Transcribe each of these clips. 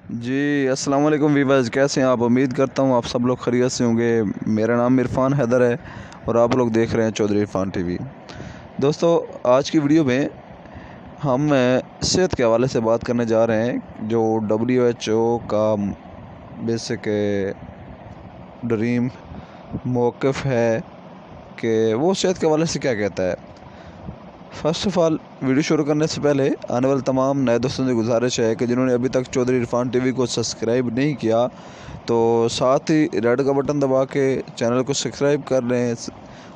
जी, अस्सलाम वालेकुम वीवर्स, कैसे हैं आप? उम्मीद करता हूँ आप सब लोग खैरियत से होंगे। मेरा नाम इरफ़ान हैदर है और आप लोग देख रहे हैं चौधरी इरफ़ान टीवी। दोस्तों, आज की वीडियो में हम सेहत के हवाले से बात करने जा रहे हैं, जो WHO का बेसिक ड्रीम मौक़िफ़ है कि वो सेहत के हवाले से क्या कहता है। फ़र्स्ट ऑफ़ ऑल, वीडियो शुरू करने से पहले आने वाले तमाम नए दोस्तों से गुजारिश है कि जिन्होंने अभी तक चौधरी इरफ़ान टीवी को सब्सक्राइब नहीं किया तो साथ ही रेड का बटन दबा के चैनल को सब्सक्राइब कर लें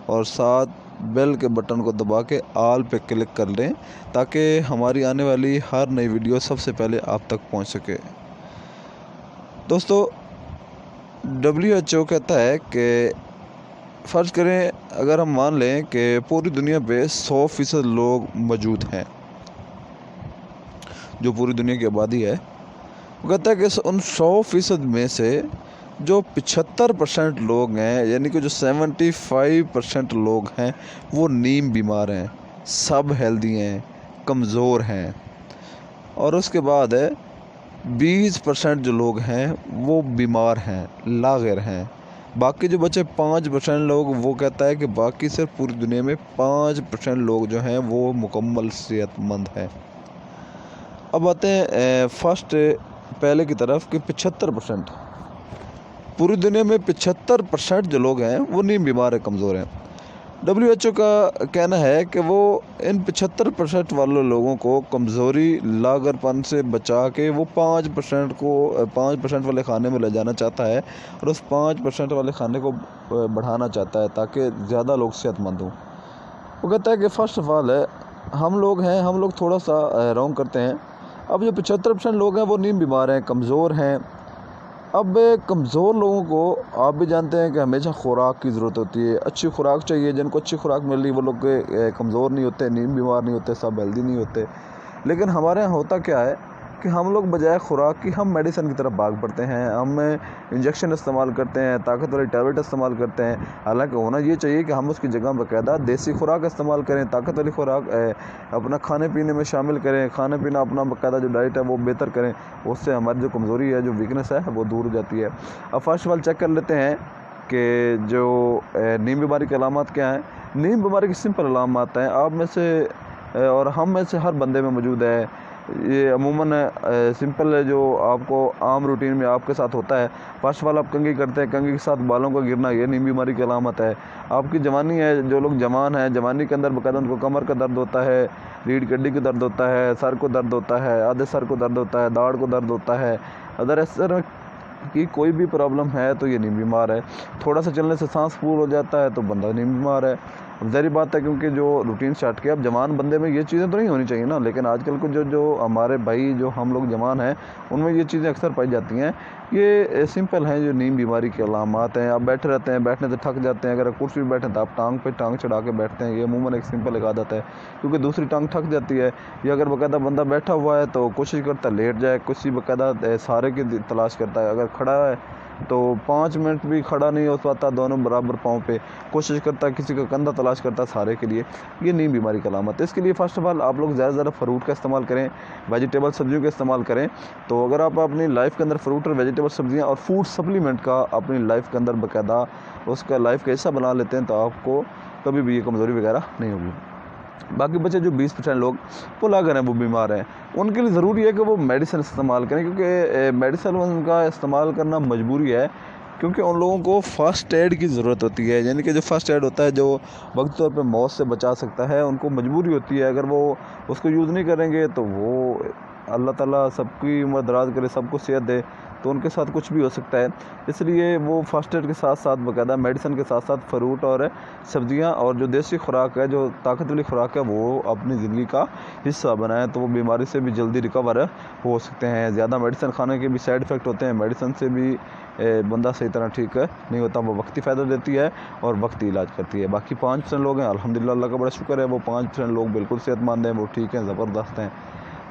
और साथ बेल के बटन को दबा के ऑल पे क्लिक कर लें ताकि हमारी आने वाली हर नई वीडियो सबसे पहले आप तक पहुंच सके। दोस्तों, WHO कहता है कि फ़र्ज़ करें, अगर हम मान लें कि पूरी दुनिया पे 100% लोग मौजूद हैं, जो पूरी दुनिया की आबादी है, वो कहता है कि उन 100% में से जो 75% लोग हैं, यानी कि जो 75% लोग हैं, वो नीम बीमार हैं, सब हेल्दी हैं, कमज़ोर हैं। और उसके बाद है 20% जो लोग हैं वो बीमार हैं, लाग़िर हैं। बाकी जो बचे 5% लोग, वो कहता है कि बाकी सिर्फ पूरी दुनिया में 5% लोग जो हैं वो मुकम्मल सेहतमंद हैं। अब आते हैं फर्स्ट पहले की तरफ कि 75%, पूरी दुनिया में 75% जो लोग हैं वो नीम बीमार है, कमज़ोर हैं। WHO का कहना है कि वो इन 75% वाले लोगों को कमज़ोरी, लाग़रपन से बचा के वो 5% वाले खाने में ले जाना चाहता है और उस 5% वाले खाने को बढ़ाना चाहता है ताकि ज़्यादा लोग सेहतमंद हों। वो कहता है कि फ़र्स्ट ऑफ़ ऑल है, हम लोग थोड़ा सा रॉन्ग करते हैं। अब जो 75% लोग हैं वो नीम बीमार हैं, कमज़ोर हैं। अब कमज़ोर लोगों को आप भी जानते हैं कि हमेशा खुराक की ज़रूरत होती है, अच्छी खुराक चाहिए। जिनको अच्छी खुराक मिल रही वो लोग कमज़ोर नहीं होते, नीम बीमार नहीं होते, सब हेल्दी नहीं होते। लेकिन हमारे यहाँ होता क्या है कि हम लोग बजाय खुराक की हम मेडिसिन की तरफ भाग पड़ते हैं, हम इंजेक्शन इस्तेमाल करते हैं, ताकत वाली टैबलेट इस्तेमाल करते हैं। हालांकि होना ये चाहिए कि हम उसकी जगह बाकायदा देसी खुराक इस्तेमाल करें, ताकत वाली खुराक अपना खाने पीने में शामिल करें, खाना पीना अपना बाकायदा जो डाइट है वो बेहतर करें। उससे हमारी जो कमज़ोरी है, जो वीकनेस है, वो दूर हो जाती है। अब फर्स्ट ऑफ ऑल चेक कर लेते हैं कि जो नीम बीमारी की अलामत क्या हैं। नीम बीमारी की सिंपल अलामत हैं, आप में से और हम में से हर बंदे में मौजूद है। ये अमूमन सिंपल है, जो आपको आम रूटीन में आपके साथ होता है। फर्स्ट वाला आप कंघी करते हैं, कंघी के साथ बालों का गिरना, ये नीम बीमारी की अलामत है। आपकी जवानी है, जो लोग जवान हैं, जवानी के अंदर बाकायदा उनको कमर का दर्द होता है, रीढ़ की हड्डी का दर्द होता है, सर को दर्द होता है, आधे सर को दर्द होता है, दाढ़ को दर्द होता है। अगर इस तरह की कोई भी प्रॉब्लम है तो ये नीम बीमार है। थोड़ा सा चलने से सांस फूल हो जाता है तो बंदा नीम बीमार है। अब ज़ाहिर बात है, क्योंकि जो रूटीन स्टार्ट किया, अब जवान बंदे में ये चीज़ें तो नहीं होनी चाहिए ना, लेकिन आजकल को जो हमारे भाई, जो हम लोग जवान हैं, उनमें ये चीज़ें अक्सर पाई जाती हैं। ये सिंपल हैं जो नीम बीमारी की अलामत हैं। आप बैठे रहते हैं, बैठने से थक जाते हैं, अगर आप कुर्सी पर बैठें तो आप टांग पे टांग चढ़ा के बैठते हैं, ये अमूमन एक सिंपल एक आदत है, क्योंकि दूसरी टांग थक जाती है। या अगर बाकायदा बंदा बैठा हुआ है तो कोशिश करता है लेट जाए, कुछ बाकायदा सहारे की तलाश करता है। अगर खड़ा है तो 5 मिनट भी खड़ा नहीं हो पाता, दोनों बराबर पाँव पे कोशिश करता है, किसी का कंधा तलाश करता है सहारे के लिए। ये नीम बीमारी का अलामत है। इसके लिए फ़र्स्ट ऑफ़ ऑल आप लोग ज़्यादा से ज़्यादा फ्रूट का इस्तेमाल करें, वेजिटेबल सब्जियों का इस्तेमाल करें। तो अगर आप अपनी लाइफ के अंदर फ्रूट और वेजिटेबल सब्जियां और फूड सप्लीमेंट का अपनी लाइफ के अंदर बाकायदा उसका लाइफ का हिस्सा बना लेते हैं तो आपको कभी भी ये कमज़ोरी वगैरह नहीं होगी। बाकी बचे जो 20% लोग वो लाग़िर हैं, वो बीमार हैं, उनके लिए ज़रूरी है कि वो मेडिसिन इस्तेमाल करें, क्योंकि मेडिसिन उनका इस्तेमाल करना मजबूरी है। क्योंकि उन लोगों को फ़र्स्ट एड की ज़रूरत होती है, यानी कि जो फ़र्स्ट एड होता है, जो वक्ती तौर पे मौत से बचा सकता है, उनको मजबूरी होती है। अगर वो उसको यूज़ नहीं करेंगे तो वो, अल्लाह ताला सबकी उम्र दराज़ करे, सबको सेहत दे, तो उनके साथ कुछ भी हो सकता है। इसलिए वो फ़र्स्ट एड के साथ साथ बाकायदा मेडिसिन के साथ साथ फ्रूट और सब्जियां और जो देसी खुराक है, जो ताकत वाली खुराक है, वो अपनी ज़िंदगी का हिस्सा बनाएं, तो वो बीमारी से भी जल्दी रिकवर हो सकते हैं। ज़्यादा मेडिसिन खाने के भी साइड इफ़ेक्ट होते हैं, मेडिसिन से भी बंदा सही तरह ठीक नहीं होता। वो वक्ती फ़ायदा देती है और वक्ती इलाज करती है। बाकी 5% लोग हैं, अल्हम्दुलिल्लाह, अल्लाह का बड़ा शुक्र है, वो 5% लोग बिल्कुल सेहतमंद हैं, वो ठीक हैं, ज़बरदस्त हैं।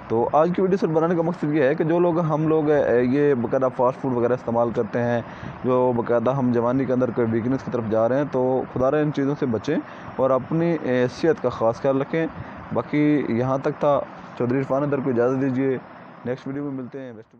तो आज की वीडियो सिर्फ बनाने का मकसद ये है कि जो लोग हम लोग ये बाकायदा फ़ास्ट फूड वगैरह इस्तेमाल करते हैं, जो बाकायदा हम जवानी के अंदर कोई वीकनेस की तरफ जा रहे हैं, तो खुदा इन चीज़ों से बचें और अपनी सेहत का ख़ास ख्याल रखें। बाकी यहाँ तक था। चौधरी इरफ़ान हैदर को इजाज़त दीजिए, नेक्स्ट वीडियो में मिलते हैं।